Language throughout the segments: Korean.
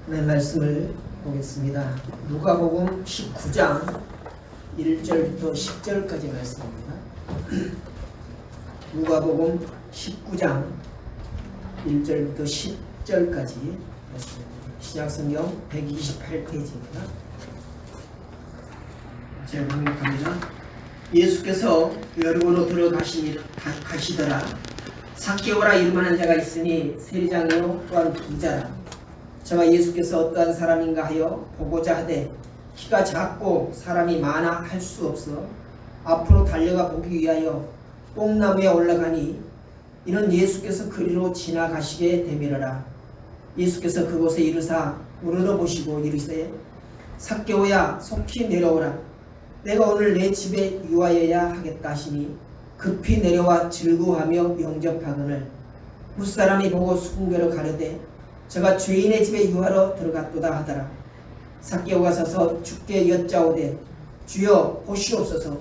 하나님 말씀을 보겠습니다. 누가복음 19장 1절부터 10절까지 말씀입니다. 누가복음 19장 1절부터 10절까지 말씀입니다. 신약성경 128페이지입니다. 제가 공격합니다. 예수께서 여리고로 들어가시더라. 삭개오라 이름하는 자가 있으니 세리장이요 또한 부자라. 저가 예수께서 어떠한 사람인가 하여 보고자 하되 키가 작고 사람이 많아 할 수 없어 앞으로 달려가 보기 위하여 뽕나무에 올라가니 이는 예수께서 그리로 지나가시게 되밀어라. 예수께서 그곳에 이르사 우러러 보시고 이르시되 삭개오야 속히 내려오라. 내가 오늘 내 집에 유하여야 하겠다 하시니 급히 내려와 즐거워하며 영접하거늘 무사람이 보고 순교로 가려되 저가 죄인의 집에 유하러 들어갔도다 하더라. 삭개오가 서서 주께 여짜오되 주여 보시옵소서.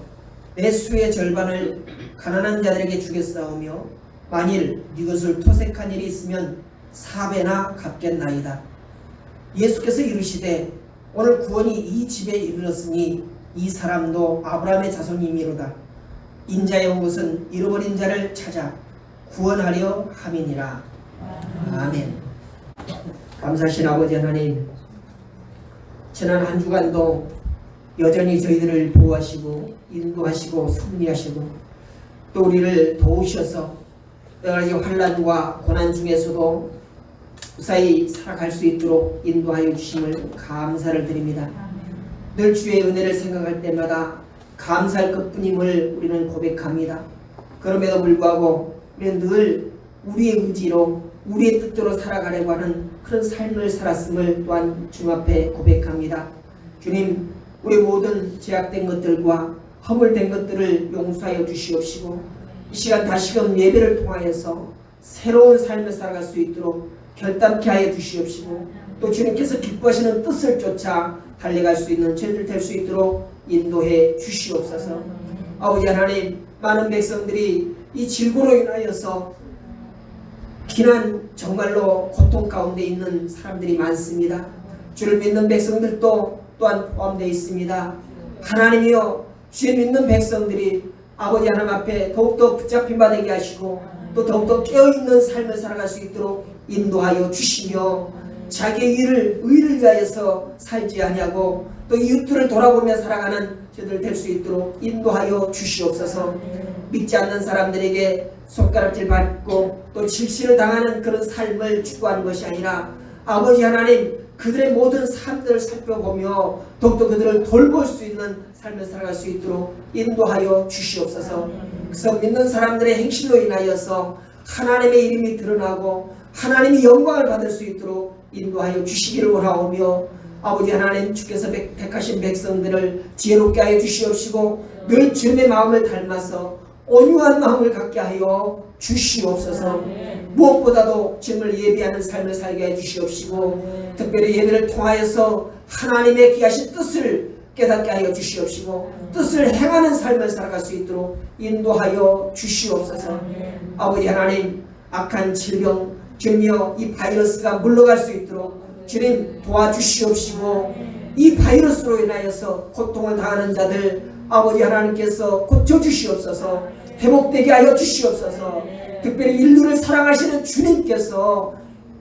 내 수의 절반을 가난한 자들에게 주겠사오며 만일 네 것을 토색한 일이 있으면 4배나 갚겠나이다. 예수께서 이르시되 오늘 구원이 이 집에 이르렀으니 이 사람도 아브라함의 자손이미로다. 인자의 온 것은 잃어버린 자를 찾아 구원하려 함이니라. 아멘. 감사하신 아버지 하나님, 지난 한 주간도 여전히 저희들을 보호하시고 인도하시고 섭리하시고 또 우리를 도우셔서 여러 가지 환난과 고난 중에서도 무사히 살아갈 수 있도록 인도하여 주심을 감사를 드립니다. 늘 주의 은혜를 생각할 때마다 감사할 것뿐임을 우리는 고백합니다. 그럼에도 불구하고 우리는 늘 우리의 의지로 우리의 뜻대로 살아가려고 하는 그런 삶을 살았음을 또한 주님 앞에 고백합니다. 주님, 우리 모든 제약된 것들과 허물된 것들을 용서하여 주시옵시고 이 시간 다시금 예배를 통하여서 새로운 삶을 살아갈 수 있도록 결단케 하여 주시옵시고 또 주님께서 기뻐하시는 뜻을 쫓아 달려갈 수 있는 저희들 될 수 있도록 인도해 주시옵소서. 아버지 하나님, 많은 백성들이 이 질고로 인하여서 기난 정말로 고통 가운데 있는 사람들이 많습니다. 주를 믿는 백성들도 또한 포함되어 있습니다. 하나님이여, 주의 믿는 백성들이 아버지 하나님 앞에 더욱더 붙잡힌 바 되게 하시고 또 더욱더 깨어있는 삶을 살아갈 수 있도록 인도하여 주시며 자기의 의를 위하여서 살지 아니하고 또 이웃들을 돌아보며 살아가는 저들 될 수 있도록 인도하여 주시옵소서. 믿지 않는 사람들에게 손가락질 받고 또 질시를 당하는 그런 삶을 추구하는 것이 아니라 아버지 하나님, 그들의 모든 삶들을 살펴보며 더욱더 그들을 돌볼 수 있는 삶을 살아갈 수 있도록 인도하여 주시옵소서. 그래서 믿는 사람들의 행실로 인하여서 하나님의 이름이 드러나고 하나님이 영광을 받을 수 있도록 인도하여 주시기를 원하오며 아버지 하나님, 주께서 택하신 백성들을 지혜롭게 하여 주시옵시고 늘 주님의 마음을 닮아서 온유한 마음을 갖게 하여 주시옵소서. 무엇보다도 주님을 예배하는 삶을 살게 해 주시옵시고 특별히 예배를 통하여서 하나님의 귀하신 뜻을 깨닫게 하여 주시옵시고 뜻을 행하는 삶을 살아갈 수 있도록 인도하여 주시옵소서. 아버지 하나님, 악한 질병, 주님이여 이 바이러스가 물러갈 수 있도록 주님 도와주시옵시고 이 바이러스로 인하여서 고통을 당하는 자들 아버지 하나님께서 고쳐주시옵소서. 회복되게 하여 주시옵소서. 특별히 인류를 사랑하시는 주님께서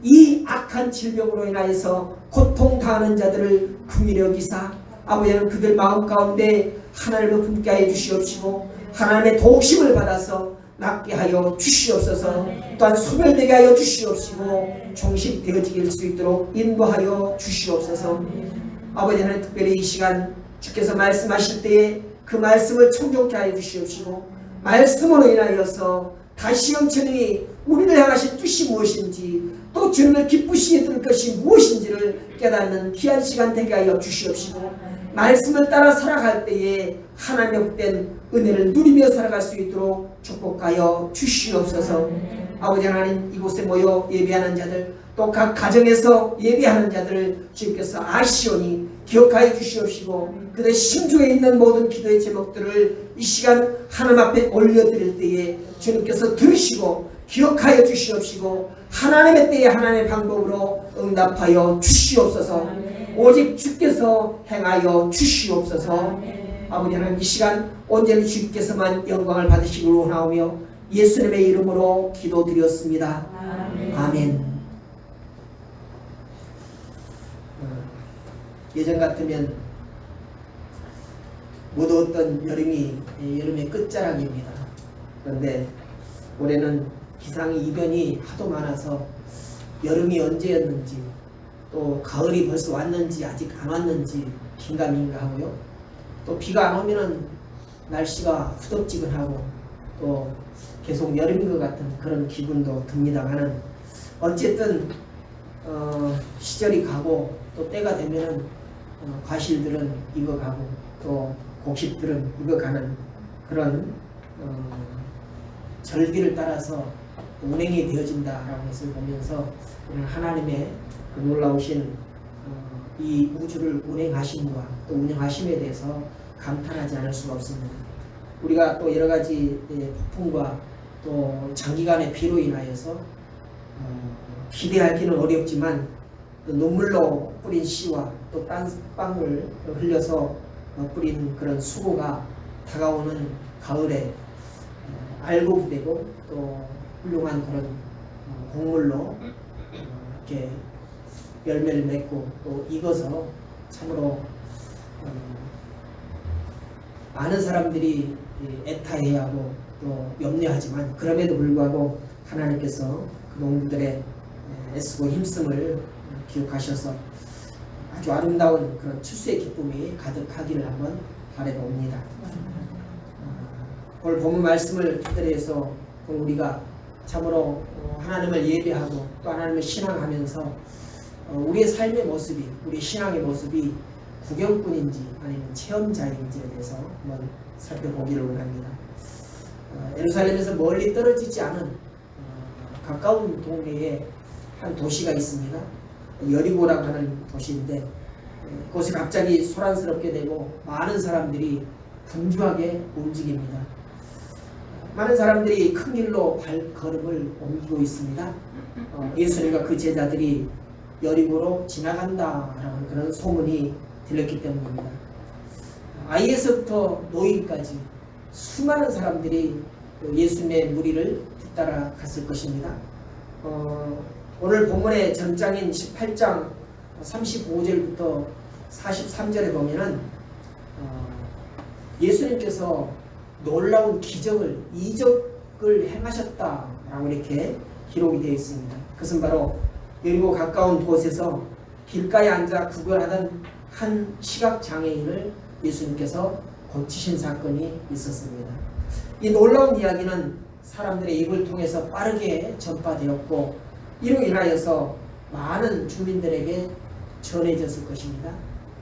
이 악한 질병으로 인하여서 고통당하는 자들을 긍휼히 여기사 아버지 하나님 그들 마음 가운데 하나님을 품게 하여 주시옵시고 하나님의 도우심을 받아서 낫게 하여 주시옵소서. 또한 소멸되게 하여 주시옵시고 종식되어질 수 있도록 인도하여 주시옵소서. 아버지 하나님, 특별히 이 시간 주께서 말씀하실 때에 그 말씀을 청종케 하여 주시옵시고 말씀으로 인하여서 다시금 주님이 우리를 향하신 뜻이 무엇인지 또 주님을 기쁘시게 들 것이 무엇인지를 깨닫는 귀한 시간 되게 하여 주시옵시고 말씀을 따라 살아갈 때에 하나님의 복된 은혜를 누리며 살아갈 수 있도록 축복하여 주시옵소서. 아버지 하나님, 이곳에 모여 예배하는 자들 또 각 가정에서 예배하는 자들을 주님께서 아시오니 기억하여 주시옵시고 그들의 심중에 있는 모든 기도의 제목들을 이 시간 하나님 앞에 올려드릴 때에 주님께서 들으시고 기억하여 주시옵시고 하나님의 때에 하나님의 방법으로 응답하여 주시옵소서. 오직 주께서 행하여 주시옵소서. 아버지 하나님, 이 시간 온전히 주께서만 영광을 받으시길 원하오며 예수님의 이름으로 기도드렸습니다. 아멘. 예전 같으면 못 얻던 여름이 여름의 끝자락입니다. 그런데 올해는 기상의 이변이 하도 많아서 여름이 언제였는지, 또 가을이 벌써 왔는지 아직 안 왔는지 긴가민가 하고요. 또 비가 안 오면은 날씨가 후덥지근하고 또 계속 여름인 것 같은 그런 기분도 듭니다만은, 어쨌든 시절이 가고 또 때가 되면은 과실들은 익어가고 또 곡식들은 익어가는 그런 절기를 따라서 운행이 되어진다라는 것을 보면서 하나님의 그 놀라우신 이 우주를 운행하심과 또 운영하심에 대해서 감탄하지 않을 수가 없습니다. 우리가 또 여러 가지 폭풍과 또 장기간의 비로 인하여서 기대하기는 어렵지만 눈물로 뿌린 씨와 또 땀방울 흘려서 뿌린 그런 수고가 다가오는 가을에 알곡되고 또 훌륭한 그런 곡물로 이렇게 열매를 맺고 또 익어서 참으로 많은 사람들이 애타해야 하고 또 염려하지만, 그럼에도 불구하고 하나님께서 그 농부들의 애쓰고 힘씀을 기억하셔서 아주 아름다운 그런 추수의 기쁨이 가득하기를 한번 바라봅니다. 오늘 본문 말씀을 토대로 우리가 참으로 하나님을 예배하고 또 하나님을 신앙하면서 우리의 삶의 모습이, 우리 신앙의 모습이 구경꾼인지 아니면 체험자인지에 대해서 한번 살펴보기를 원합니다. 예루살렘에서 멀리 떨어지지 않은 가까운 동네에 한 도시가 있습니다. 여리고라고 하는 도시인데, 그곳이 갑자기 소란스럽게 되고 많은 사람들이 분주하게 움직입니다. 많은 사람들이 큰 길로 발걸음을 옮기고 있습니다. 예수님과 그 제자들이 여리고로 지나간다라는 그런 소문이 들렸기 때문입니다. 아이에서부터 노인까지 수많은 사람들이 예수님의 무리를 뒤따라 갔을 것입니다. 오늘 본문의 전장인 18장 35절부터 43절에 보면은 예수님께서 놀라운 기적을, 이적을 행하셨다라고 이렇게 기록이 되어 있습니다. 그것은 바로 여리고 가까운 곳에서 길가에 앉아 구걸하던 한 시각장애인을 예수님께서 고치신 사건이 있었습니다. 이 놀라운 이야기는 사람들의 입을 통해서 빠르게 전파되었고, 이로 인하여서 많은 주민들에게 전해졌을 것입니다.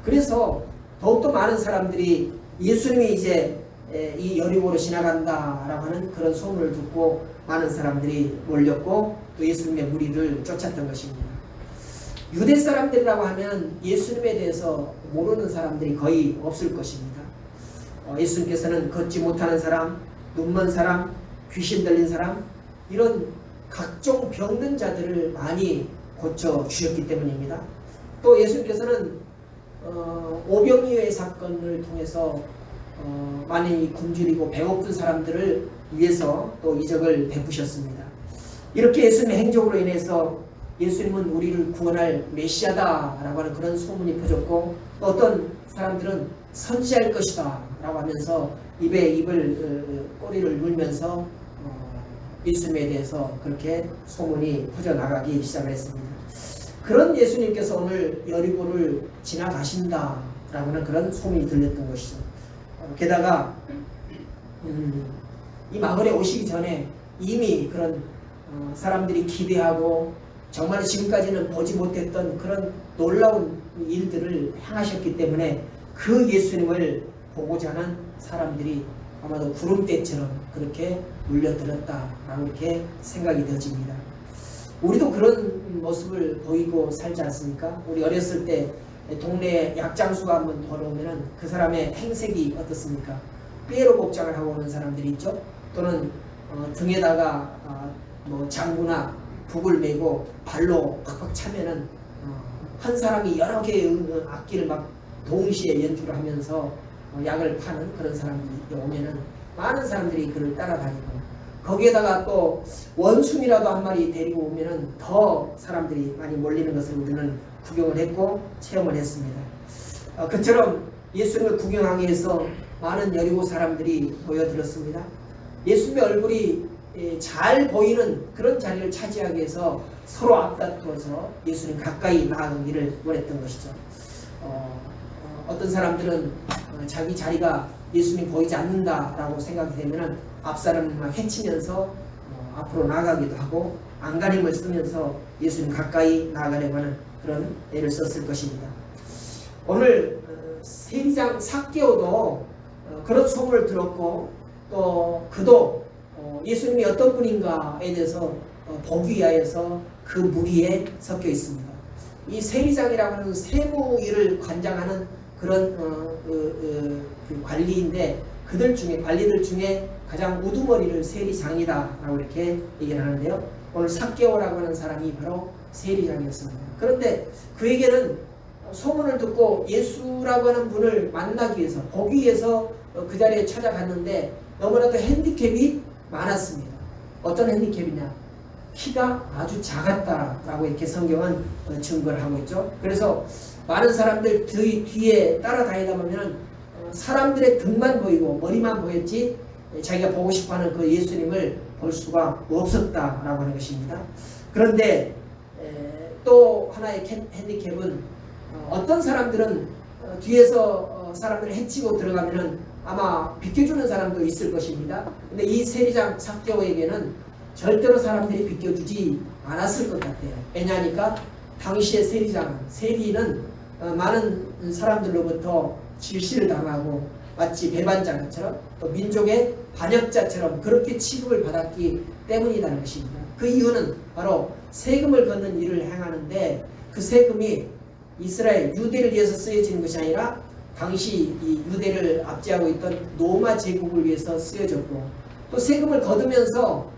그래서 더욱더 많은 사람들이 예수님이 이제 이 여리고로 지나간다라고 하는 그런 소문을 듣고 많은 사람들이 몰렸고 또 예수님의 무리를 쫓았던 것입니다. 유대 사람들이라고 하면 예수님에 대해서 모르는 사람들이 거의 없을 것입니다. 예수님께서는 걷지 못하는 사람, 눈먼 사람, 귀신 들린 사람, 이런 각종 병든 자들을 많이 고쳐 주셨기 때문입니다. 또 예수님께서는 오병이어의 사건을 통해서 많이 굶주리고 배고픈 사람들을 위해서 또 이적을 베푸셨습니다. 이렇게 예수님의 행적으로 인해서 예수님은 우리를 구원할 메시아다라고 하는 그런 소문이 퍼졌고, 또 어떤 사람들은 선지할 것이다 라고 하면서 입에 꼬리를 물면서 예수님에 대해서 그렇게 소문이 퍼져나가기 시작을 했습니다. 그런 예수님께서 오늘 여리고를 지나가신다라고 하는 그런 소문이 들렸던 것이죠. 게다가 이 마을에 오시기 전에 이미 그런 사람들이 기대하고 정말 지금까지는 보지 못했던 그런 놀라운 일들을 행하셨기 때문에 그 예수님을 보고자 하는 사람들이 아마도 구름대처럼 그렇게 몰려들었다라고 이렇게 생각이 되어집니다. 우리도 그런 모습을 보이고 살지 않습니까? 우리 어렸을 때 동네에 약장수가 한번 걸어오면은 그 사람의 행색이 어떻습니까? 삐에로 복장을 하고 오는 사람들이 있죠. 또는 등에다가 뭐 장구나 북을 메고 발로 팍팍 차면은 한 사람이 여러 개의 악기를 막 동시에 연주를 하면서 약을 파는 그런 사람들이 오면은 많은 사람들이 그를 따라다니고, 거기에다가 또 원숭이라도 한 마리 데리고 오면은 더 사람들이 많이 몰리는 것을 우리는 구경을 했고 체험을 했습니다. 그처럼 예수님을 구경하기 위해서 많은 여리고 사람들이 모여들었습니다. 예수님의 얼굴이 잘 보이는 그런 자리를 차지하기 위해서 서로 앞다투어서 예수님 가까이 나아가기를 원했던 것이죠. 어떤 사람들은 자기 자리가 예수님 보이지 않는다라고 생각이 되면은 앞사람을 막 해치면서 앞으로 나아가기도 하고 안간힘을 쓰면서 예수님 가까이 나아가려고 하는 그런 애를 썼을 것입니다. 오늘 세리장 삭개오도 그런 소문을 들었고 또 그도 예수님이 어떤 분인가에 대해서 보기 위하여서 그 무리에 섞여 있습니다. 이 세리장이라고 하는 세무 일을 관장하는 그런 그 관리인데, 관리들 중에 가장 우두머리를 세리장이다라고 이렇게 얘기를 하는데요. 오늘 삭개오라고 하는 사람이 바로 세리장이었습니다. 그런데 그에게는 소문을 듣고 예수라고 하는 분을 만나기 위해서, 보기 위해서 그 자리에 찾아갔는데 너무나도 핸디캡이 많았습니다. 어떤 핸디캡이냐? 키가 아주 작았다라고 이렇게 성경은 증거를 하고 있죠. 그래서 많은 사람들 뒤에 따라다니다 보면 사람들의 등만 보이고 머리만 보였지 자기가 보고 싶어하는 그 예수님을 볼 수가 없었다라고 하는 것입니다. 그런데 또 하나의 핸디캡은 어떤 사람들은 뒤에서 사람들을 해치고 들어가면은 아마 비켜주는 사람도 있을 것입니다. 근데 이 세리장 삭개오에게는 절대로 사람들이 비켜주지 않았을 것 같아요. 왜냐하니까 당시의 세리는 많은 사람들로부터 질시를 당하고 마치 배반자처럼 또 민족의 반역자처럼 그렇게 취급을 받았기 때문이라는 것입니다. 그 이유는 바로 세금을 걷는 일을 행하는데 그 세금이 이스라엘 유대를 위해서 쓰여지는 것이 아니라 당시 이 유대를 압제하고 있던 로마 제국을 위해서 쓰여졌고, 또 세금을 거두면서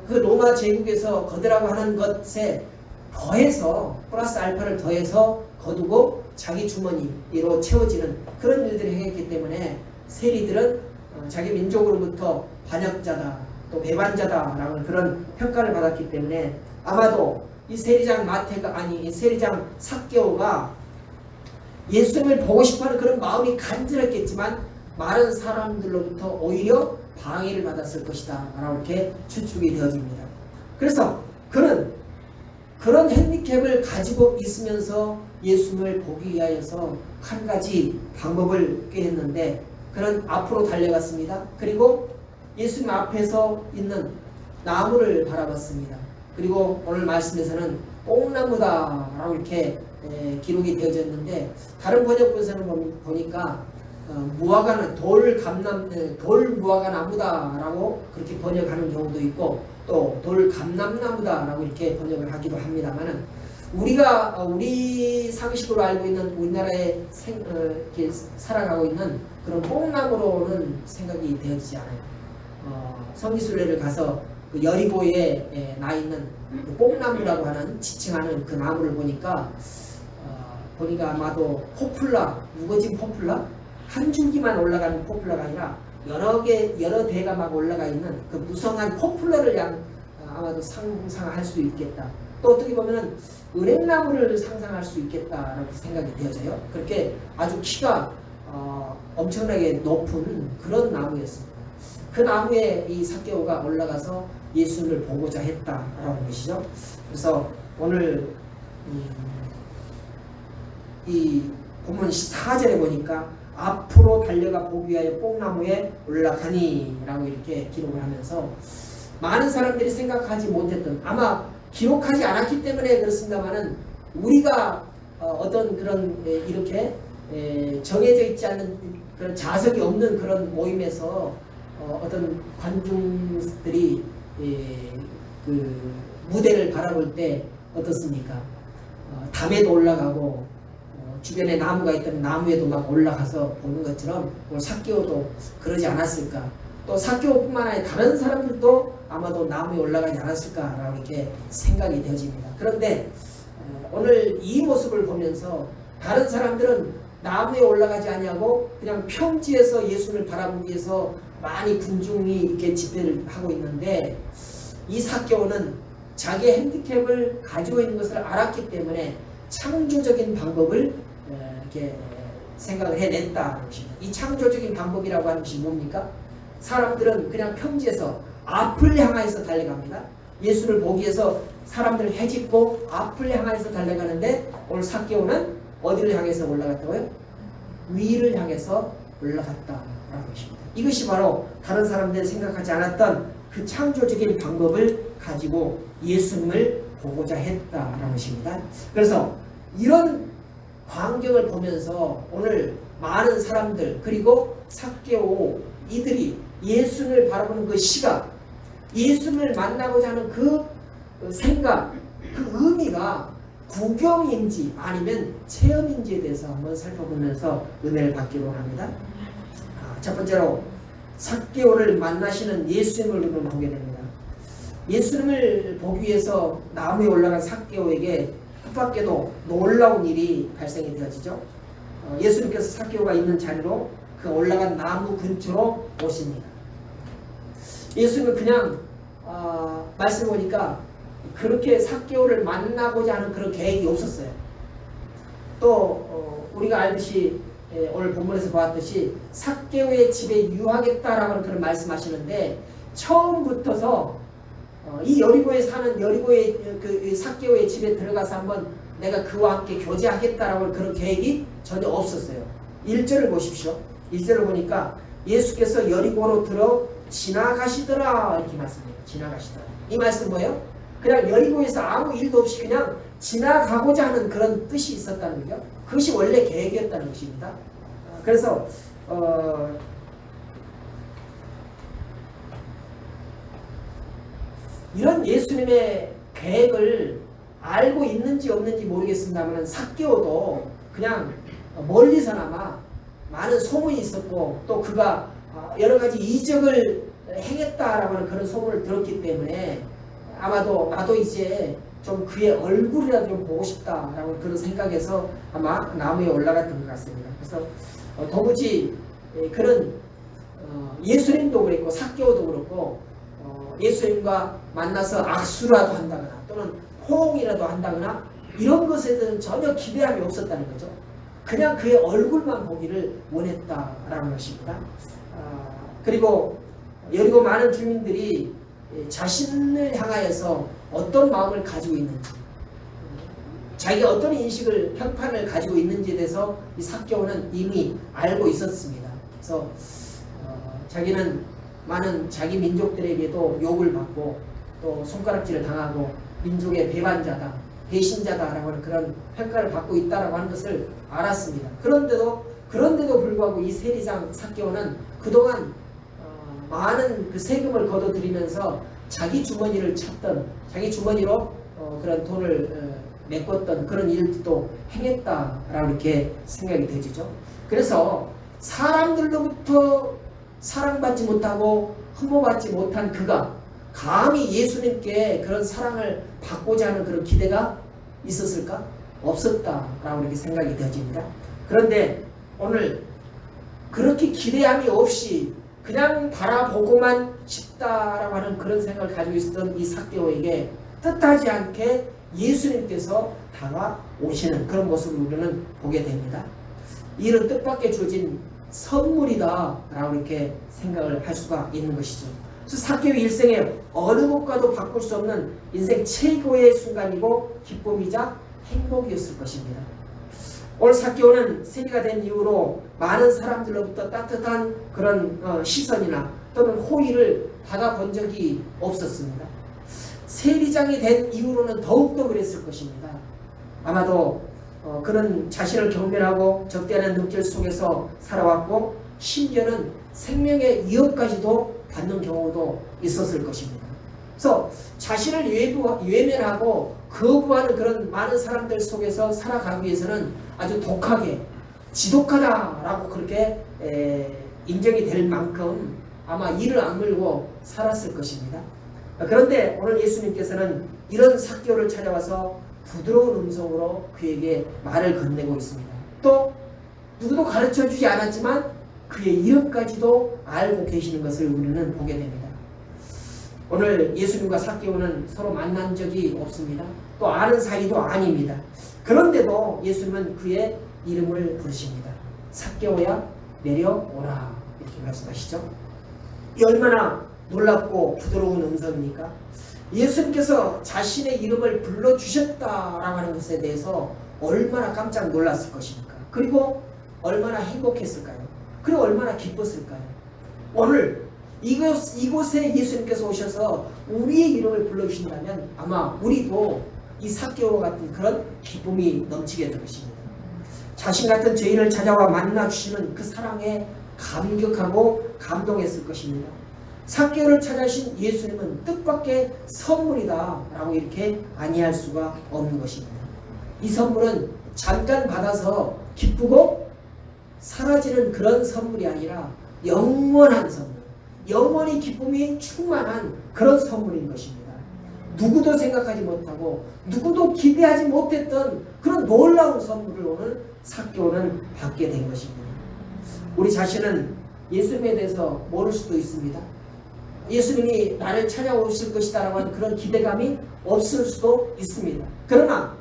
그 로마 제국에서 거두라고 하는 것에 더해서 플러스 알파를 더해서 거두고 자기 주머니로 채워지는 그런 일들을 행했기 때문에 세리들은 자기 민족으로부터 반역자다 또 배반자다라는 그런 평가를 받았기 때문에 아마도 이 세리장 세리장 삭개오가 예수님을 보고 싶어하는 그런 마음이 간절했겠지만 많은 사람들로부터 오히려 방해를 받았을 것이다 라고 이렇게 추측이 되어집니다. 그래서 그는 그런 핸디캡을 가지고 있으면서 예수님을 보기 위하여서 한 가지 방법을 꾀했는데, 그는 앞으로 달려갔습니다. 그리고 예수님 앞에서 있는 나무를 바라봤습니다. 그리고 오늘 말씀에서는 뽕나무다라고 이렇게 기록이 되어져 있는데, 다른 번역본에서는 보니까 무화과 돌 무화과 나무다라고 그렇게 번역하는 경우도 있고 또 돌 감람나무다라고 이렇게 번역을 하기도 합니다만은, 우리 상식으로 알고 있는 우리나라에 이렇게 살아가고 있는 그런 뽕나무로는 생각이 되어지지 않아요. 성지순례를 가서 그 여리고에 나 있는 그 뽕나무라고 하는 지칭하는 그 나무를 보니까 아마도 우거진 포플라, 한 줄기만 올라가는 포플라가 아니라 여러 대가 막 올라가 있는 그 무성한 포플러를 아마도 상상할 수 있겠다. 또 어떻게 보면은 은행나무를 상상할 수 있겠다라고 생각이 되어져요. 그렇게 아주 키가 엄청나게 높은 그런 나무였습니다. 그 나무에 이 삭개오가 올라가서 예수님을 보고자 했다라는 것이죠. 그래서 오늘 이 본문 4절에 보니까 앞으로 달려가 보기 위하여 뽕나무에 올라가니 라고 이렇게 기록을 하면서 많은 사람들이 생각하지 못했던, 아마 기록하지 않았기 때문에 그렇습니다만은 우리가 어떤 그런 이렇게 정해져 있지 않는 그런 자석이 없는 그런 모임에서 어떤 관중들이 그 무대를 바라볼 때 어떻습니까? 담에도 올라가고 주변에 나무가 있다면 나무에도 막 올라가서 보는 것처럼 삭개오도 그러지 않았을까. 또 삭개오뿐만 아니라 다른 사람들도 아마도 나무에 올라가지 않았을까라고 이렇게 생각이 되어집니다. 그런데 오늘 이 모습을 보면서 다른 사람들은 나무에 올라가지 아니하고 그냥 평지에서 예수를 바라보기 위해서 많이 군중이 이렇게 집회를 하고 있는데, 이 삭개오는 자기의 핸디캡을 가지고 있는 것을 알았기 때문에 창조적인 방법을 이렇게 생각을 해냈다는 것입니다. 이 창조적인 방법이라고 하는 것이 뭡니까? 사람들은 그냥 평지에서 앞을 향해서 달려갑니다. 예수를 보기 위해서 사람들을 헤집고 앞을 향해서 달려가는데, 오늘 삭개오는 어디를 향해서 올라갔다고요? 위를 향해서 올라갔다라는 것입니다. 이것이 바로 다른 사람들이 생각하지 않았던 그 창조적인 방법을 가지고 예수님을 보고자 했다라는 것입니다. 그래서 이런 광경을 보면서 오늘 많은 사람들, 그리고 삭개오, 이들이 예수님을 바라보는 그 시각, 예수님을 만나고자 하는 그 생각, 그 의미가 구경인지 아니면 체험인지에 대해서 한번 살펴보면서 은혜를 받기로 합니다. 첫 번째로 삭개오를 만나시는 예수님을 우리는 보게 됩니다. 예수님을 보기 위해서 나무에 올라간 삭개오에게 뜻밖에도 놀라운 일이 발생이 되어지죠. 예수님께서 삭개오가 있는 자리로 그 올라간 나무 근처로 오십니다. 예수님은 그냥 말씀 보니까 그렇게 삭개오를 만나고자 하는 그런 계획이 없었어요. 또 우리가 알듯이 오늘 본문에서 보았듯이 삭개오의 집에 유하겠다라고 하는 그런 말씀하시는데, 처음부터서 이 여리고에 사는 여리고의 그 삭개오의 집에 들어가서 한번 내가 그와 함께 교제하겠다라고 하는 그런 계획이 전혀 없었어요. 1절을 보십시오. 1절을 보니까 예수께서 여리고로 들어 지나가시더라 이렇게 말씀해요. 지나가시더라. 이 말씀 뭐예요? 그냥 여리고에서 아무 일도 없이 그냥 지나가고자 하는 그런 뜻이 있었다는 거죠. 그것이 원래 계획이었다는 것입니다. 그래서 이런 예수님의 계획을 알고 있는지 없는지 모르겠습니다만 삭개오도 그냥 멀리서나마 많은 소문이 있었고, 또 그가 여러 가지 이적을 행했다라고 하는 그런 소문을 들었기 때문에 아마도 나도 이제 좀 그의 얼굴이라도 좀 보고 싶다라고 그런 생각에서 아마 나무에 올라갔던 것 같습니다. 그래서 도무지 그런 예수님도 그랬고 삭개오도 그렇고 예수님과 만나서 악수라도 한다거나 또는 호응이라도 한다거나 이런 것에 대해서는 전혀 기대함이 없었다는 거죠. 그냥 그의 얼굴만 보기를 원했다라는 것입니다. 그리고 여리고 많은 주민들이 자신을 향하여서 어떤 마음을 가지고 있는지, 자기가 어떤 인식을, 평판을 가지고 있는지에 대해서 이 삭개오는 이미 알고 있었습니다. 그래서 자기는 많은 자기 민족들에게도 욕을 받고 또 손가락질을 당하고 민족의 배반자다, 배신자다라고 하는 그런 평가를 받고 있다라고 하는 것을 알았습니다. 그런데도 불구하고 이 세리장 삭개오는 그동안 많은 그 세금을 거둬들이면서 자기 주머니를 찾던, 자기 주머니로 그런 돈을 메꿨던 그런 일도 행했다라고 이렇게 생각이 되죠. 그래서 사람들로부터 사랑받지 못하고 흠모받지 못한 그가 감히 예수님께 그런 사랑을 받고자 하는 그런 기대가 있었을까? 없었다라고 이렇게 생각이 되어집니다. 그런데 오늘 그렇게 기대함이 없이 그냥 바라보고만 싶다라고 하는 그런 생각을 가지고 있었던 이 삭개오에게 뜻하지 않게 예수님께서 다가오시는 그런 모습을 우리는 보게 됩니다. 이런 뜻밖의 주어진 선물이다라고 이렇게 생각을 할 수가 있는 것이죠. 그래서 삭개오의 일생에 어느 것과도 바꿀 수 없는 인생 최고의 순간이고 기쁨이자 행복이었을 것입니다. 오늘 삭개오는 세리가 된 이후로 많은 사람들로부터 따뜻한 그런 시선이나 또는 호의를 받아본 적이 없었습니다. 세리장이 된 이후로는 더욱더 그랬을 것입니다. 아마도 그는 자신을 경멸하고 적대하는 능질 속에서 살아왔고 심지어는 생명의 위협까지도 받는 경우도 있었을 것입니다. 그래서 자신을 외면하고 거부하는 그런 많은 사람들 속에서 살아가기 위해서는 아주 독하게 지독하다라고 그렇게 인정이 될 만큼 아마 이를 악물고 살았을 것입니다. 그런데 오늘 예수님께서는 이런 삭개오를 찾아와서 부드러운 음성으로 그에게 말을 건네고 있습니다. 또 누구도 가르쳐주지 않았지만 그의 이름까지도 알고 계시는 것을 우리는 보게 됩니다. 오늘 예수님과 삭개오는 서로 만난 적이 없습니다. 또 아는 사이도 아닙니다. 그런데도 예수님은 그의 이름을 부르십니다. 삭개오야 내려오라 이렇게 말씀하시죠. 이 얼마나 놀랍고 부드러운 음성입니까? 예수님께서 자신의 이름을 불러주셨다라고 하는 것에 대해서 얼마나 깜짝 놀랐을 것입니까? 그리고 얼마나 행복했을까요? 그리고 얼마나 기뻤을까요? 오늘 이곳에 예수님께서 오셔서 우리의 이름을 불러주신다면 아마 우리도 이 삭개오와 같은 그런 기쁨이 넘치게 될 것입니다. 자신 같은 죄인을 찾아와 만나주시는 그 사랑에 감격하고 감동했을 것입니다. 삭개오를 찾아오신 예수님은 뜻밖의 선물이다 라고 이렇게 아니할 수가 없는 것입니다. 이 선물은 잠깐 받아서 기쁘고 사라지는 그런 선물이 아니라 영원한 선물, 영원히 기쁨이 충만한 그런 선물인 것입니다. 누구도 생각하지 못하고 누구도 기대하지 못했던 그런 놀라운 선물을 오늘 삭개오는 받게 된 것입니다. 우리 자신은 예수님에 대해서 모를 수도 있습니다. 예수님이 나를 찾아오실 것이다 라고 하는 그런 기대감이 없을 수도 있습니다. 그러나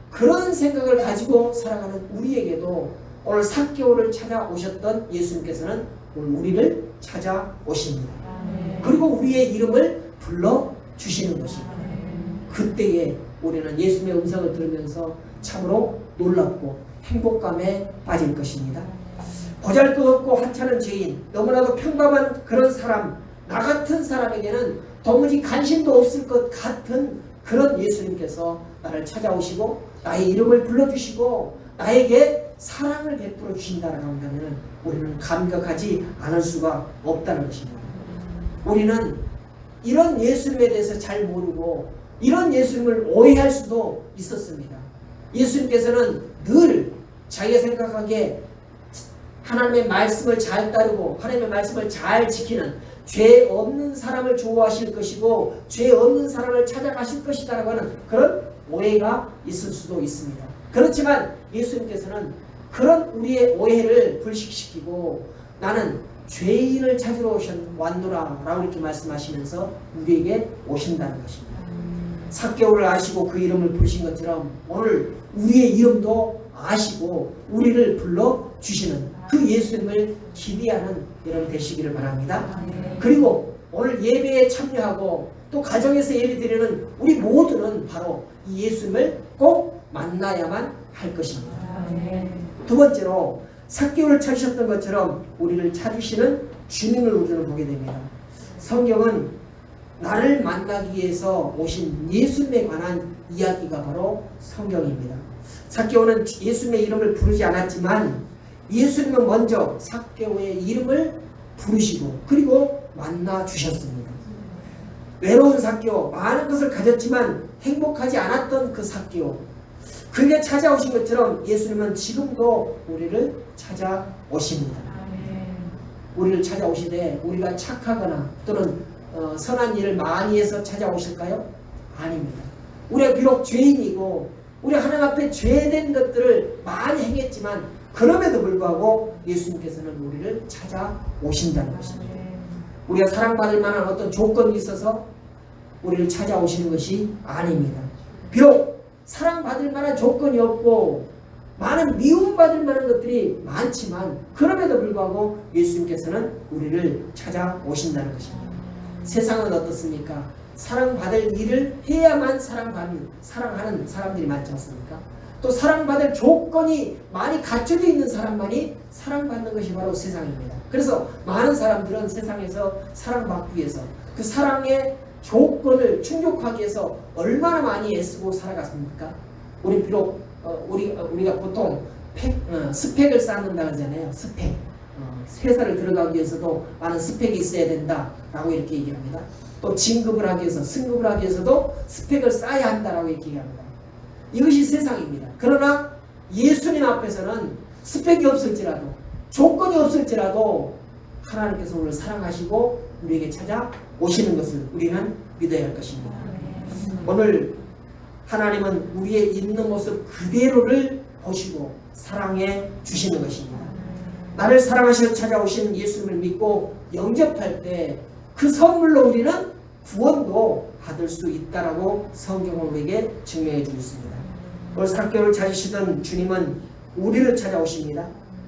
그런 생각을 가지고 살아가는 우리에게도 오늘 삭개오를 찾아오셨던 예수님께서는 오늘 우리를 찾아오십니다. 그리고 우리의 이름을 불러주시는 것입니다. 그때에 우리는 예수님의 음성을 들으면서 참으로 놀랍고 행복감에 빠질 것입니다. 보잘것없고 하찮은 죄인, 너무나도 평범한 그런 사람, 나 같은 사람에게는 도무지 관심도 없을 것 같은 그런 예수님께서 나를 찾아오시고 나의 이름을 불러주시고 나에게 사랑을 베풀어 주신다라고 한다면 우리는 감격하지 않을 수가 없다는 것입니다. 우리는 이런 예수님에 대해서 잘 모르고 이런 예수님을 오해할 수도 있었습니다. 예수님께서는 늘 자기가 생각하기에 하나님의 말씀을 잘 따르고 하나님의 말씀을 잘 지키는 죄 없는 사람을 좋아하실 것이고 죄 없는 사람을 찾아가실 것이다 라고 하는 그런 오해가 있을 수도 있습니다. 그렇지만 예수님께서는 그런 우리의 오해를 불식시키고 나는 죄인을 찾으러 왔노라 라고 이렇게 말씀하시면서 우리에게 오신다는 것입니다. 삭개오를 아시고 그 이름을 부르신 것처럼 오늘 우리의 이름도 아시고 우리를 불러주시는 그 예수님을 기대하는 여러분 되시기를 바랍니다. 그리고 오늘 예배에 참여하고 또 가정에서 예배드리는 우리 모두는 바로 이 예수님을 꼭 만나야만 할 것입니다. 두 번째로 삭개오를 찾으셨던 것처럼 우리를 찾으시는 주님을 우리는 보게 됩니다. 성경은 나를 만나기 위해서 오신 예수님에 관한 이야기가 바로 성경입니다. 삭개오는 예수님의 이름을 부르지 않았지만 예수님은 먼저 삭개오의 이름을 부르시고 그리고 만나 주셨습니다. 외로운 삭개오, 많은 것을 가졌지만 행복하지 않았던 그 삭개오, 그게 찾아오신 것처럼 예수님은 지금도 우리를 찾아오십니다. 우리를 찾아오시되 우리가 착하거나 또는 선한 일을 많이 해서 찾아오실까요? 아닙니다. 우리가 비록 죄인이고 우리 하나님 앞에 죄된 것들을 많이 행했지만 그럼에도 불구하고 예수님께서는 우리를 찾아오신다는 것입니다. 우리가 사랑받을 만한 어떤 조건이 있어서 우리를 찾아오시는 것이 아닙니다. 비록 사랑받을 만한 조건이 없고 많은 미움받을 만한 것들이 많지만 그럼에도 불구하고 예수님께서는 우리를 찾아오신다는 것입니다. 세상은 어떻습니까? 사랑받을 일을 해야만 사랑하는 사람들이 많지 않습니까? 또 사랑받을 조건이 많이 갖춰져 있는 사람만이 사랑받는 것이 바로 세상입니다. 그래서 많은 사람들은 세상에서 사랑받기 위해서 그 사랑의 조건을 충족하기 위해서 얼마나 많이 애쓰고 살아갔습니까? 우리 비록 우리가 보통 스펙을 쌓는다 하잖아요. 스펙. 회사를 들어가기 위해서도 많은 스펙이 있어야 된다라고 이렇게 얘기합니다. 또 진급을 하기 위해서 승급을 하기 위해서도 스펙을 쌓아야 한다라고 이렇게 얘기합니다. 이것이 세상입니다. 그러나 예수님 앞에서는 스펙이 없을지라도 조건이 없을지라도 하나님께서 우리를 사랑하시고 우리에게 찾아오시는 것을 우리는 믿어야 할 것입니다. 오늘 하나님은 우리의 있는 모습 그대로를 보시고 사랑해 주시는 것입니다. 나를 사랑하시어 찾아오신 예수님을 믿고 영접할 때 그 선물로 우리는 구원도 받을 수 있다라고 성경은 우리에게 증명해 주고 있습니다. 오늘 사교를 찾으시던 주님은 우리를 찾아오십니다.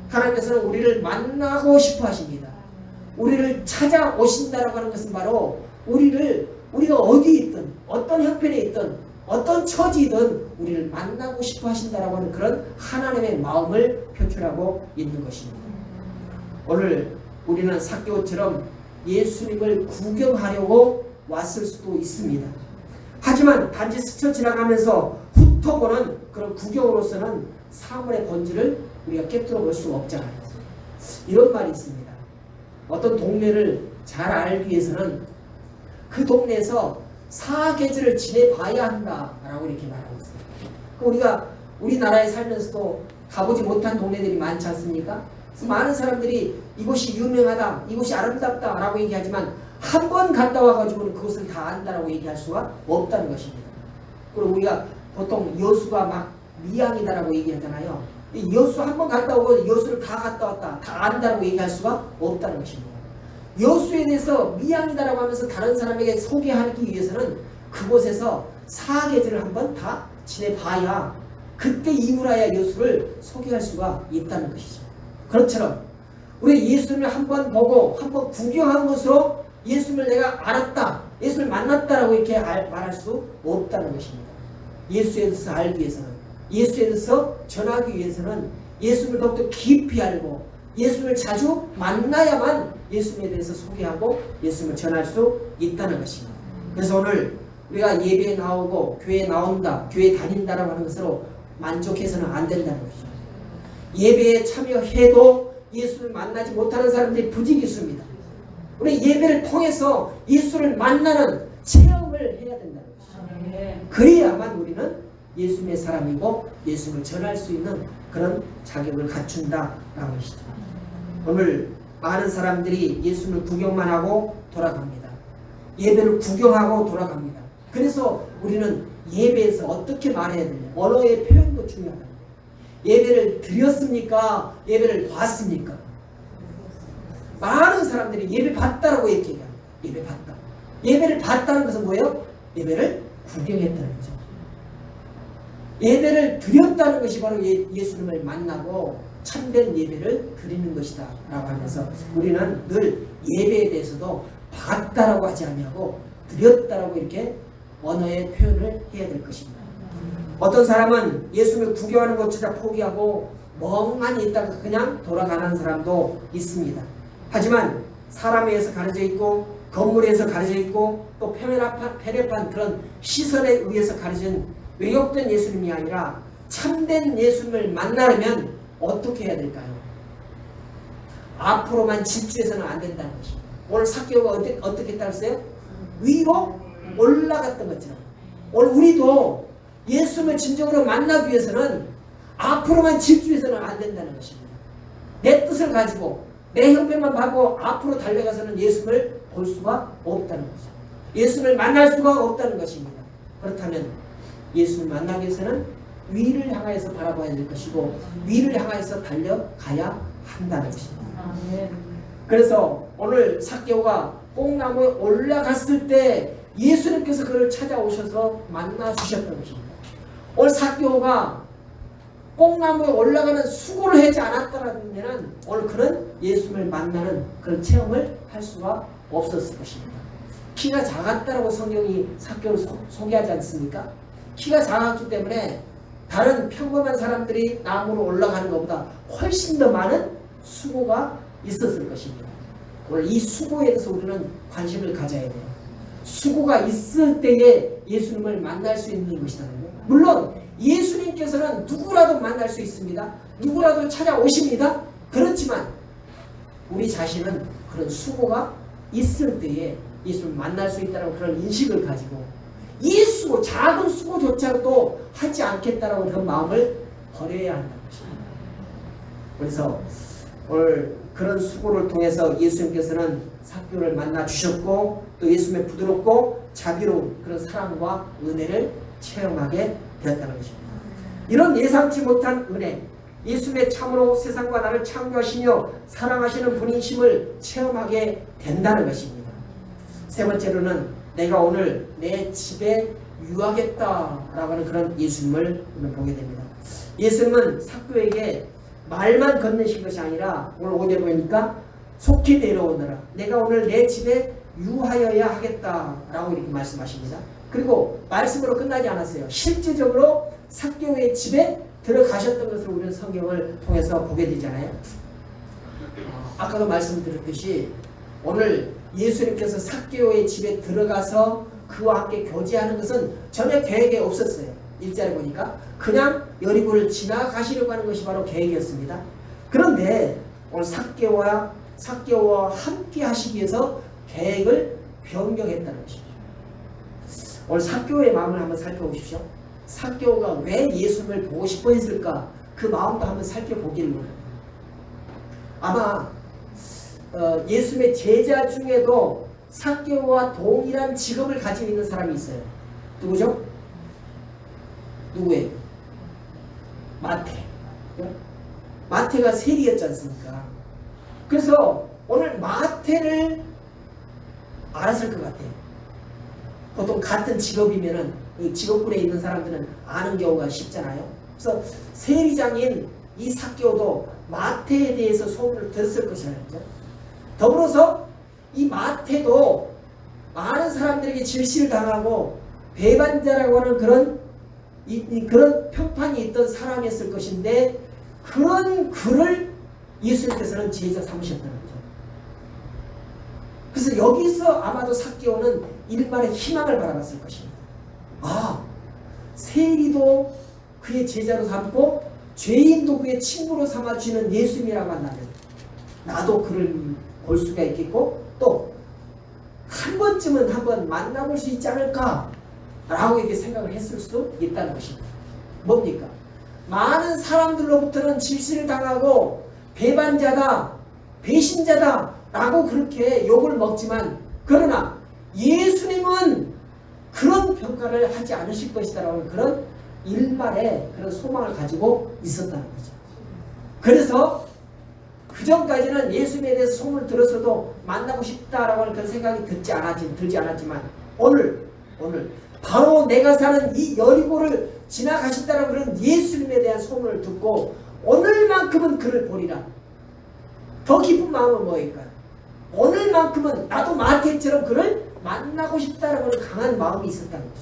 하나님께서는 우리를 만나고 싶어 하십니다. 우리를 찾아오신다라고 하는 것은 바로 우리가 어디 있든 어떤 형편에 있든 어떤 처지든 우리를 만나고 싶어 하신다라고 하는 그런 하나님의 마음을 표출하고 있는 것입니다. 오늘 우리는 삭개오처럼 예수님을 구경하려고 왔을 수도 있습니다. 하지만 단지 스쳐 지나가면서 훑어보는 그런 구경으로서는 사물의 본질을 우리가 깨뜨려 볼 수가 없잖아요. 이런 말이 있습니다. 어떤 동네를 잘 알기 위해서는 그 동네에서 사계절을 지내봐야 한다라고 이렇게 말하고 있어요. 우리가 우리나라에 살면서도 가보지 못한 동네들이 많지 않습니까? 그래서 많은 사람들이 이곳이 유명하다, 이곳이 아름답다 라고 얘기하지만 한 번 갔다 와가지고는 그것을 다 안다라고 얘기할 수가 없다는 것입니다. 그리고 우리가 보통 여수가 막 미양이다라고 얘기하잖아요. 이 여수 한 번 갔다 오고 여수를 다 갔다 왔다, 다 안다라고 얘기할 수가 없다는 것입니다. 여수에 대해서 미양이다라고 하면서 다른 사람에게 소개하기 위해서는 그곳에서 사계절을 한번 다 지내봐야 그때 이후라야 여수를 소개할 수가 있다는 것이죠. 그렇처럼 우리 예수님을 한번 보고 한번 구경한 것으로 예수님을 내가 알았다, 예수님을 만났다라고 이렇게 말할 수 없다는 것입니다. 예수에 대해서 알기 위해서는, 예수에 대해서 전하기 위해서는 예수님을 더욱더 깊이 알고 예수님을 자주 만나야만 예수님에 대해서 소개하고 예수님을 전할 수 있다는 것입니다. 그래서 오늘 우리가 예배에 나오고 교회에 나온다, 교회에 다닌다라고 하는 것으로 만족해서는 안 된다는 것이죠. 예배에 참여해도 예수를 만나지 못하는 사람들이 부지기수입니다. 우리 예배를 통해서 예수를 만나는 체험을 해야 된다는 것이죠. 그래야만 우리는 예수님의 사람이고 예수를 전할 수 있는 그런 자격을 갖춘다라는 것이죠. 오늘 많은 사람들이 예수를 구경만 하고 돌아갑니다. 예배를 구경하고 돌아갑니다. 그래서 우리는 예배에서 어떻게 말해야 되냐, 언어의 표현도 중요하다. 예배를 드렸습니까? 예배를 봤습니까? 많은 사람들이 예배 봤다라고 얘기해요. 예배 봤다. 예배를 봤다는 것은 뭐예요? 예배를 구경했다는 거죠. 예배를 드렸다는 것이 바로 예수님을 만나고 참된 예배를 드리는 것이다 라고 하면서 우리는 늘 예배에 대해서도 봤다라고 하지 아니하고 드렸다라고 이렇게 언어의 표현을 해야 될 것입니다. 어떤 사람은 예수님을 구경하는 것조차 포기하고 멍하니 있다가 그냥 돌아가는 사람도 있습니다. 하지만 사람에 의해서 가려져 있고 건물에 의해서 가려져 있고 또 편협한 그런 시선에 의해서 가려진 왜곡된 예수님이 아니라 참된 예수님을 만나려면 어떻게 해야 될까요? 앞으로만 집중해서는 안 된다는 것입니다. 오늘 삭개오가 어떻게 했다고 했어요? 위로 올라갔던 것처럼 오늘 우리도 예수님을 진정으로 만나기 위해서는 앞으로만 집중해서는 안 된다는 것입니다. 내 뜻을 가지고 내 형편만 보고 앞으로 달려가서는 예수님을 볼 수가 없다는 것입니다. 예수님을 만날 수가 없다는 것입니다. 그렇다면 예수님을 만나기 위해서는 위를 향하여서 바라봐야 될 것이고 위를 향하여서 달려가야 한다는 것입니다. 그래서 오늘 삭개오가 뽕나무에 올라갔을 때 예수님께서 그를 찾아오셔서 만나 주셨던 것입니다. 오늘 삭개오가 뽕나무에 올라가는 수고를 하지 않았다면 오늘 그는 예수님을 만나는 그런 체험을 할 수가 없었을 것입니다. 키가 작았다라고 성경이 삭개오를 소개하지 않습니까? 키가 작았기 때문에 다른 평범한 사람들이 나무로 올라가는 것보다 훨씬 더 많은 수고가 있었을 것입니다. 오늘 이 수고에 대해서 우리는 관심을 가져야 돼요. 수고가 있을 때에 예수님을 만날 수 있는 것이라는 거예요. 물론 예수님께서는 누구라도 만날 수 있습니다. 누구라도 찾아오십니다. 그렇지만 우리 자신은 그런 수고가 있을 때에 예수님을 만날 수 있다는 그런 인식을 가지고 이 수고, 작은 수고조차도 하지 않겠다라는 그런 마음을 버려야 한다는 것입니다. 그래서 오늘 그런 수고를 통해서 예수님께서는 삭개오를 만나 주셨고 또 예수님의 부드럽고 자비로운 그런 사랑과 은혜를 체험하게 되었다는 것입니다. 이런 예상치 못한 은혜, 예수님의 참으로 세상과 나를 창조하시며 사랑하시는 분이심을 체험하게 된다는 것입니다. 세 번째로는 내가 오늘 내 집에 유하겠다라고 하는 그런 예수님을 오늘 보게 됩니다. 예수님은 삭개오에게 말만 건네신 것이 아니라 오늘 5절 보니까 속히 내려오너라. 내가 오늘 내 집에 유하여야 하겠다라고 이렇게 말씀하십니다. 그리고 말씀으로 끝나지 않았어요. 실제적으로 삭개오의 집에 들어가셨던 것을 우리는 성경을 통해서 보게 되잖아요. 아까도 말씀드렸듯이 오늘 예수님께서 삭개오의 집에 들어가서 그와 함께 교제하는 것은 전혀 계획에 없었어요. 일절에 보니까 그냥 여리고를 지나가시려고 하는 것이 바로 계획이었습니다. 그런데 오늘 삭개오와 함께 하시기 위해서 계획을 변경했다는 것입니다. 오늘 삭개오의 마음을 한번 살펴보십시오. 삭개오가 왜 예수님을 보고 싶어 했을까? 그 마음도 한번 살펴보기를 원합니다. 아마 예수님의 제자 중에도 삭개오와 동일한 직업을 가지고 있는 사람이 있어요. 누구죠? 누구예요? 마태. 마태가 세리였지 않습니까? 그래서 오늘 마태를 알았을 것 같아요. 보통 같은 직업이면은 직업군에 있는 사람들은 아는 경우가 쉽잖아요. 그래서 세리장인 이 삭개오도 마태에 대해서 소문을 들었을 것이라는 거죠. 더불어서 이 마태도 많은 사람들에게 질시를 당하고 배반자라고 하는 그런 평판이 있던 사람이었을 것인데 그런 그를 예수님께서는 제자 삼으셨다는 거죠. 그래서 여기서 아마도 삭개오는 일말의 희망을 바라봤을 것입니다. 아, 세리도 그의 제자로 삼고 죄인도 그의 친구로 삼아주시는 예수님이라고 한다면 나도 그를 볼 수가 있겠고 또 한 번쯤은 한번 만나볼 수 있지 않을까 라고 이렇게 생각을 했을 수 있다는 것입니다. 뭡니까? 많은 사람들로부터는 질시를 당하고 배반자다, 배신자다 라고 그렇게 욕을 먹지만 그러나 예수님은 그런 평가를 하지 않으실 것이다 라는 그런 일말의 그런 소망을 가지고 있었다는 거죠. 그래서 그 전까지는 예수님에 대해서 소문을 들었어도 만나고 싶다라고 하는 그런 생각이 들지 않았지만 오늘 바로 내가 사는 이 여리고를 지나가신다라고 그런 예수님에 대한 소문을 듣고 오늘만큼은 그를 보리라. 더 깊은 마음은 뭐일까요? 오늘만큼은 나도 마태처럼 그를 만나고 싶다라고 하는 강한 마음이 있었다는 거죠.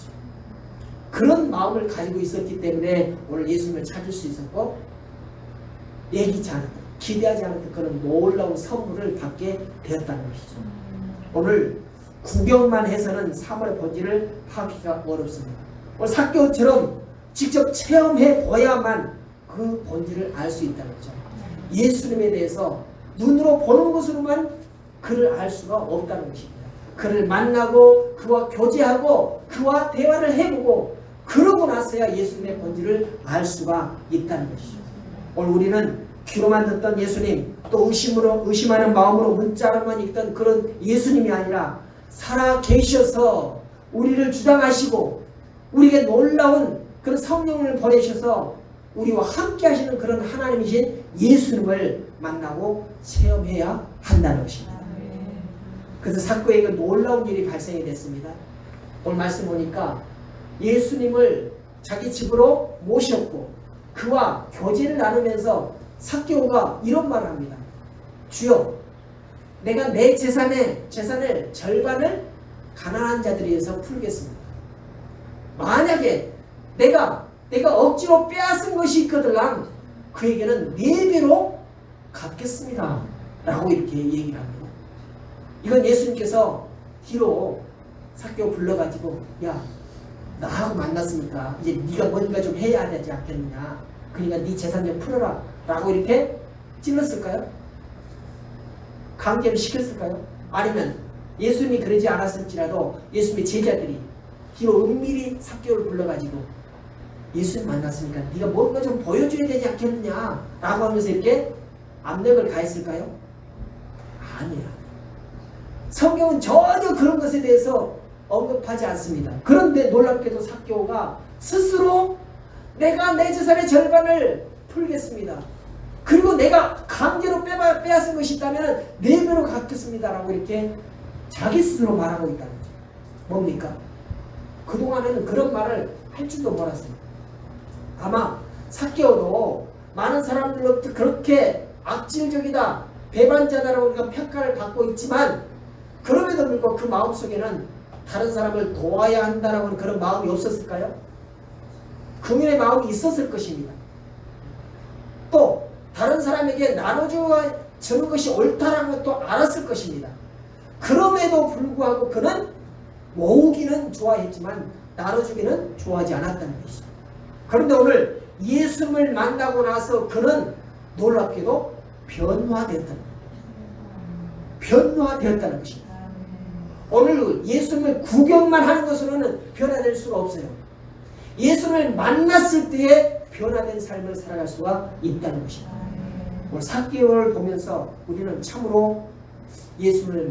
그런 마음을 가지고 있었기 때문에 오늘 예수님을 찾을 수 있었고 예기치 않았다. 기대하지 않았던 그런 놀라운 선물을 받게 되었다는 것이죠. 오늘 구경만 해서는 사물의 본질을 파악하기가 어렵습니다. 오늘 삭개오처럼 직접 체험해 보야만 그 본질을 알 수 있다는 거죠. 예수님에 대해서 눈으로 보는 것으로만 그를 알 수가 없다는 것입니다. 그를 만나고 그와 교제하고 그와 대화를 해보고 그러고 나서야 예수님의 본질을 알 수가 있다는 것이죠. 오늘 우리는 귀로만 듣던 예수님 또 의심하는 마음으로 문자로만 읽던 그런 예수님이 아니라 살아 계셔서 우리를 주장하시고 우리에게 놀라운 그런 성령을 보내셔서 우리와 함께 하시는 그런 하나님이신 예수님을 만나고 체험해야 한다는 것입니다. 그래서 삭개오에게 놀라운 일이 발생이 됐습니다. 오늘 말씀 보니까 예수님을 자기 집으로 모셨고 그와 교제를 나누면서 삭개오가 이런 말을 합니다. 주여, 내가 내 재산을 절반을 가난한 자들에 의해서 풀겠습니다. 만약에 내가 억지로 빼앗은 것이 있거든 그에게는 4배로 갚겠습니다. 라고 이렇게 얘기를 합니다. 이건 예수님께서 뒤로 삭개오 불러가지고 야, 나하고 만났으니까 이제 네가 뭔가 좀 해야 되지 않겠느냐. 그러니까 네 재산 좀 풀어라. 라고 이렇게 찔렀을까요? 강제로 시켰을까요? 아니면 예수님이 그러지 않았을지라도 예수님의 제자들이 뒤로 은밀히 삭개오를 불러가지고 예수님 만났으니까 네가 뭔가 좀 보여줘야 되지 않겠느냐 라고 하면서 이렇게 압력을 가했을까요? 아니야. 성경은 전혀 그런 것에 대해서 언급하지 않습니다. 그런데 놀랍게도 삭개오가 스스로 내가 내 재산의 절반을 풀겠습니다. 그리고 내가 강제로 빼앗은 것이 있다면 4배로 갚겠습니다. 라고 이렇게 자기 스스로 말하고 있다는 거죠. 뭡니까? 그동안에는 그런 말을 할 줄도 몰랐어요. 아마 삭개오도 많은 사람들로부터 그렇게 악질적이다, 배반자다라고 우리가 평가를 받고 있지만 그럼에도 불구하고 그 마음속에는 다른 사람을 도와야 한다라고 하는 그런 마음이 없었을까요? 긍휼의 마음이 있었을 것입니다. 또 다른 사람에게 나눠주는 것이 옳다라는 것도 알았을 것입니다. 그럼에도 불구하고 그는 모으기는 좋아했지만 나눠주기는 좋아하지 않았다는 것이죠. 그런데 오늘 예수님을 만나고 나서 그는 놀랍게도 변화되었다는 것입니다. 오늘 예수님을 구경만 하는 것으로는 변화될 수가 없어요. 예수님을 만났을 때에 변화된 삶을 살아갈 수가 있다는 것입니다. 오늘 삭개오를 보면서 우리는 참으로 예수님을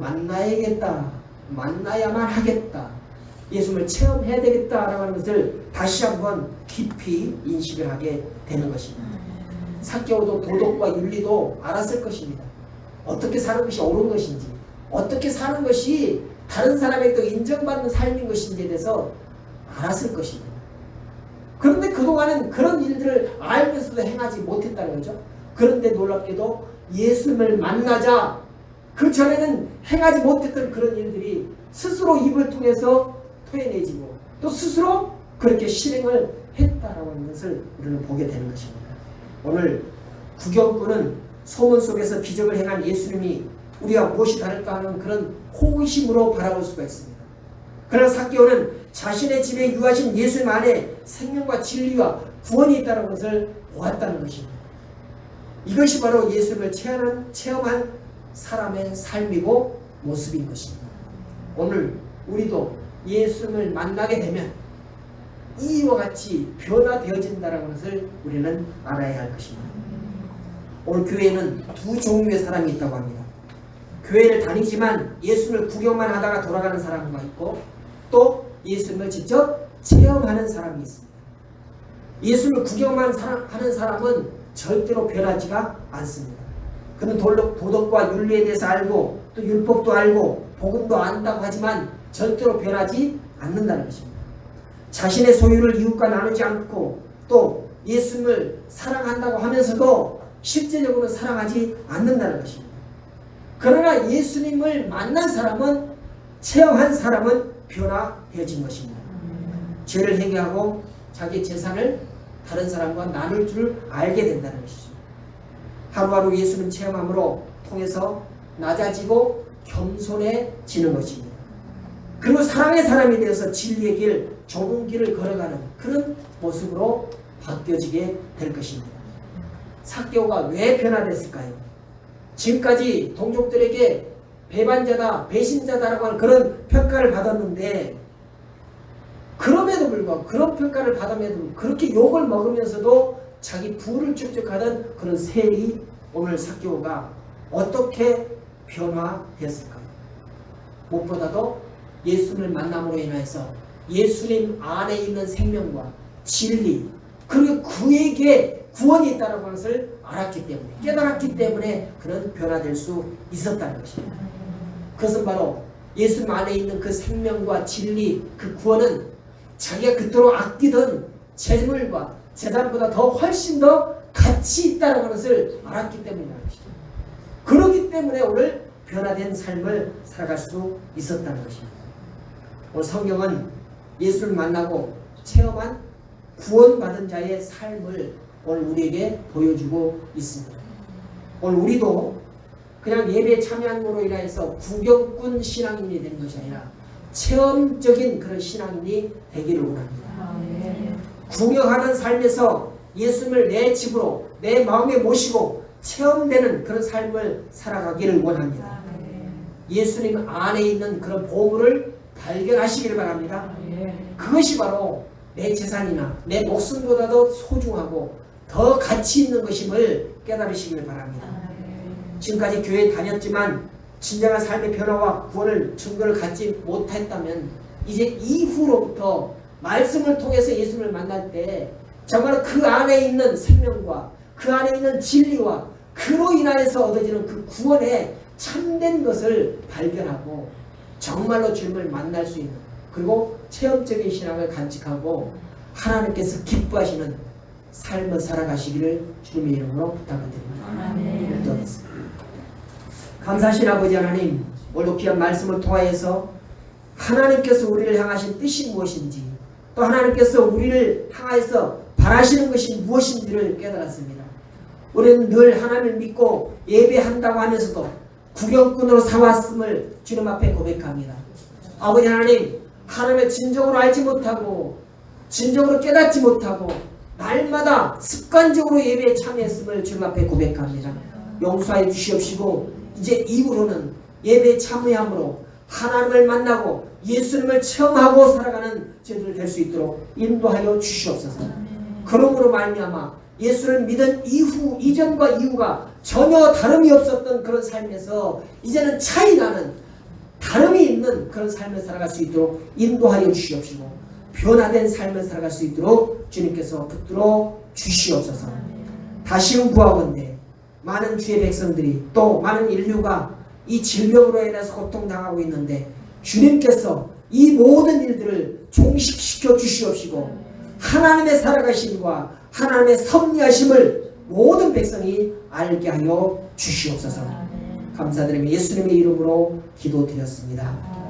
만나야만 하겠다, 예수님을 체험해야 되겠다라고 하는 것을 다시 한번 깊이 인식을 하게 되는 것입니다. 삭개오도 도덕과 윤리도 알았을 것입니다. 어떻게 사는 것이 옳은 것인지, 어떻게 사는 것이 다른 사람에게 인정받는 삶인 것인지에 대해서 알았을 것입니다. 그런데 그동안은 그런 일들을 알면서도 행하지 못했다는 거죠. 그런데 놀랍게도 예수님을 만나자 그 전에는 행하지 못했던 그런 일들이 스스로 입을 통해서 토해내지고 또 스스로 그렇게 실행을 했다라고 하는 것을 우리는 보게 되는 것입니다. 오늘 구경꾼은 소문 속에서 기적을 행한 예수님이 우리가 무엇이 다를까 하는 그런 호기심으로 바라볼 수가 있습니다. 그러나 삭개오는 자신의 집에 유하신 예수님 안에 생명과 진리와 구원이 있다는 것을 보았다는 것입니다. 이것이 바로 예수님을 체험한 사람의 삶이고 모습인 것입니다. 오늘 우리도 예수님을 만나게 되면 이와 같이 변화되어진다는 것을 우리는 알아야 할 것입니다. 오늘 교회에는 2 종류의 사람이 있다고 합니다. 교회를 다니지만 예수님을 구경만 하다가 돌아가는 사람과 있고 또 예수님을 직접 체험하는 사람이 있습니다. 예수님을 구경만 하는 사람은 절대로 변하지가 않습니다. 그는 도덕과 윤리에 대해서 알고 또 율법도 알고 복음도 안다고 하지만 절대로 변하지 않는다는 것입니다. 자신의 소유를 이웃과 나누지 않고 또 예수님을 사랑한다고 하면서도 실제적으로 사랑하지 않는다는 것입니다. 그러나 예수님을 만난 사람은, 체험한 사람은 변화되어진 것입니다. 죄를 회개하고 자기 재산을 다른 사람과 나눌 줄 알게 된다는 것이죠. 하루하루 예수님 체험함으로 통해서 낮아지고 겸손해지는 것입니다. 그리고 사랑의 사람이 되어서 진리의 길, 좁은 길을 걸어가는 그런 모습으로 바뀌어지게 될 것입니다. 삭개오가 왜 변화됐을까요? 지금까지 동족들에게 배반자다, 배신자다라고 하는 그런 평가를 받았는데 그럼에도 불구하고 그런 평가를 받음에도 그렇게 욕을 먹으면서도 자기 부를 축적하던 그런 셀이 오늘 삭개오가 어떻게 변화됐을까요? 무엇보다도 예수님을 만남으로 인해서 예수님 안에 있는 생명과 진리 그리고 그에게 구원이 있다는 것을 알았기 때문에, 깨달았기 때문에 그런 변화될 수 있었다는 것입니다. 그것은 바로 예수님 안에 있는 그 생명과 진리, 그 구원은 자기가 그토록 아끼던 재물과 재산보다 더 훨씬 더 가치 있다는 것을 알았기 때문이라는 것이죠. 그렇기 때문에 오늘 변화된 삶을 살아갈 수 있었다는 것입니다. 오늘 성경은 예수를 만나고 체험한 구원받은 자의 삶을 오늘 우리에게 보여주고 있습니다. 오늘 우리도 그냥 예배에 참여함으로 인해서 구경꾼 신앙인이 되는 것이 아니라 체험적인 그런 신앙인이 되기를 원합니다. 구경하는 삶에서 예수님을 내 집으로 내 마음에 모시고 체험되는 그런 삶을 살아가기를 원합니다. 예수님 안에 있는 그런 보물을 발견하시기를 바랍니다. 그것이 바로 내 재산이나 내 목숨보다도 소중하고 더 가치 있는 것임을 깨달으시길 바랍니다. 지금까지 교회에 다녔지만 진정한 삶의 변화와 구원을 증거를 갖지 못했다면 이제 이후로부터 말씀을 통해서 예수를 만날 때 정말 그 안에 있는 생명과 그 안에 있는 진리와 그로 인하여서 얻어지는 그 구원의 참된 것을 발견하고 정말로 주님을 만날 수 있는, 그리고 체험적인 신앙을 간직하고 하나님께서 기뻐하시는 삶을 살아가시기를 주님의 이름으로 부탁드립니다. 기도하겠습니다. 감사하신 아버지 하나님, 오늘 귀한 말씀을 통하여서 하나님께서 우리를 향하신 뜻이 무엇인지, 또 하나님께서 우리를 향하여서 바라시는 것이 무엇인지를 깨달았습니다. 우리는 늘 하나님을 믿고 예배한다고 하면서도 구경꾼으로 살아왔음을 주님 앞에 고백합니다. 아버지 하나님, 하나님을 진정으로 알지 못하고 진정으로 깨닫지 못하고 날마다 습관적으로 예배에 참여했음을 주님 앞에 고백합니다. 용서해 주시옵시고 이제 이후로는 예배에 참여함으로 하나님을 만나고 예수님을 체험하고 살아가는 저희들 될 수 있도록 인도하여 주시옵소서. 그러므로 말미암아 예수를 믿은 이후, 이전과 이후가 전혀 다름이 없었던 그런 삶에서 이제는 차이 나는, 다름이 있는 그런 삶을 살아갈 수 있도록 인도하여 주시옵시고 변화된 삶을 살아갈 수 있도록 주님께서 붙들어 주시옵소서. 다시금 구하건대 많은 주의 백성들이, 또 많은 인류가 이 질병으로 인해서 고통당하고 있는데 주님께서 이 모든 일들을 종식시켜 주시옵시고 하나님의 살아가심과 하나님의 섭리하심을 모든 백성이 알게 하여 주시옵소서. 감사드리며 예수님의 이름으로 기도드렸습니다.